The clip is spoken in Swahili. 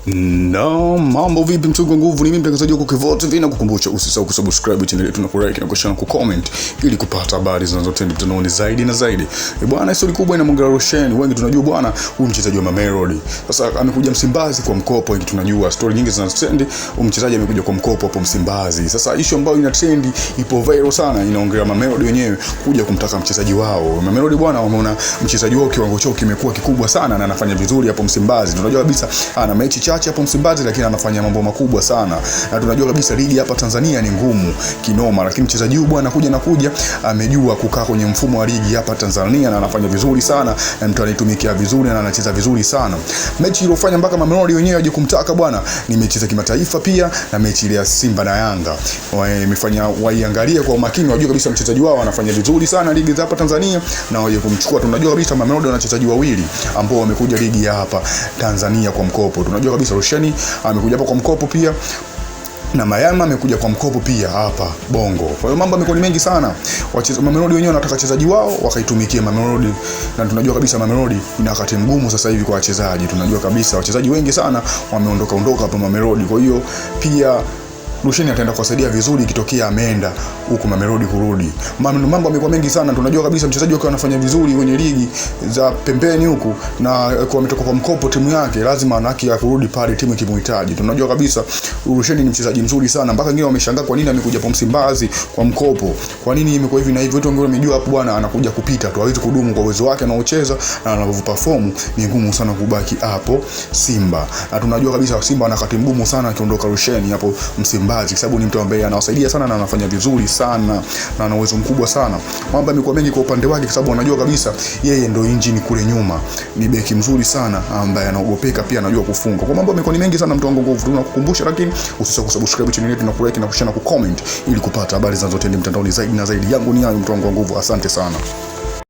Na mambo vipi mtungu nguvu, ni mimi mtangazaji wako Kevote TV, na kukumbusha usisahau kusubscribe channel yetu na kulike na kushare na kucomment ili kupata habari zinazotrend mtandaoni zaidi na zaidi. Bwana, story kubwa inamwongelea Roshan. Wengi tunajua bwana, huyu mchezaji wa Mamelodi sasa amekuja Msimbazi kwa mkopo. Wengi tunajua story nyingi zinazotrend, huyu mchezaji amekuja kwa mkopo hapo Msimbazi. Sasa issue ambayo ina trend ipo viral sana, inaongelea Mamelodi wenyewe kuja kumtaka mchezaji wao. Mamelodi bwana, wameona mchezaji wao kiwango chake kimekuwa kikubwa sana na anafanya vizuri hapo Msimbazi. Tunajua kabisa ana mechi chache hapo Msimbazi, lakini anafanya mambo makubwa sana. Na tunajua kabisa ligi hapa Tanzania ni ngumu kinoma, lakini mchezaji huyu bwana anakuja amejua kukaa kwenye mfumo wa ligi hapa Tanzania na anafanya vizuri sana, na mtu anitumikia vizuri na anacheza vizuri sana. Mechi iliyofanya mpaka Mamelodi wenyewe aje kumtaka bwana ni mechi za kimataifa pia, na mechi ile ya Simba na Yanga. Wamefanya waiangalie kwa umakini, wajue kabisa mchezaji wao anafanya vizuri sana ligi za hapa Tanzania na waje kumchukua. Tunajua kabisa Mamelodi wana wachezaji wawili ambao wamekuja ligi ya hapa Tanzania kwa mkopo. Tunajua kabisa Roshan amekuja hapa kwa mkopo pia, na Mayama amekuja kwa mkopo pia hapa Bongo. Kwa hiyo mambo yamekuwa mengi sana. Mamelodi wenyewe wanataka wachezaji wao wakaitumikie Mamelodi, na tunajua kabisa Mamelodi ina wakati mgumu sasa hivi kwa wachezaji. Tunajua kabisa wachezaji wengi sana wameondoka hapa Mamelodi. Kwa hiyo pia Roshan ataenda kuwasaidia vizuri ikitokea ameenda huko Mamelodi kurudi. Mambo yamekuwa mengi sana. Tunajua kabisa mchezaji wake anafanya vizuri kwenye ligi za pembeni huko, na kwa ametoka kwa mkopo timu yake, lazima ana haki ya kurudi pale timu ikimhitaji. Tunajua kabisa Roshan ni mchezaji mzuri sana, mpaka wengine wameshangaa kwa nini amekuja hapo Msimbazi kwa mkopo. Kwa nini imekuwa hivi na hivyo? Watu wengine wamejua hapo bwana anakuja kupita tu, hawezi kudumu kwa uwezo wake anaocheza na anavyoperform. Ni ngumu sana kubaki hapo Simba. Na tunajua kabisa Simba ana wakati mgumu sana akiondoka Roshan hapo Msimbazi, kwa sababu ni mtu ambaye anawasaidia sana na anafanya vizuri sana na ana uwezo mkubwa sana. Mambo yamekuwa mengi kwa upande wake, kwa sababu anajua kabisa yeye ndio injini kule nyuma. Ni beki mzuri sana ambaye anaogopeka, pia anajua kufunga. Kwa mambo yamekuwa mengi sana mtu wangu nguvu, tunakukumbusha, lakini usisahau kusubscribe channel yetu na kulike na kushare na kucomment ili kupata habari zinazotrend mtandaoni zaidi na zaidi. Yangu ni hayo mtu wangu nguvu, asante sana.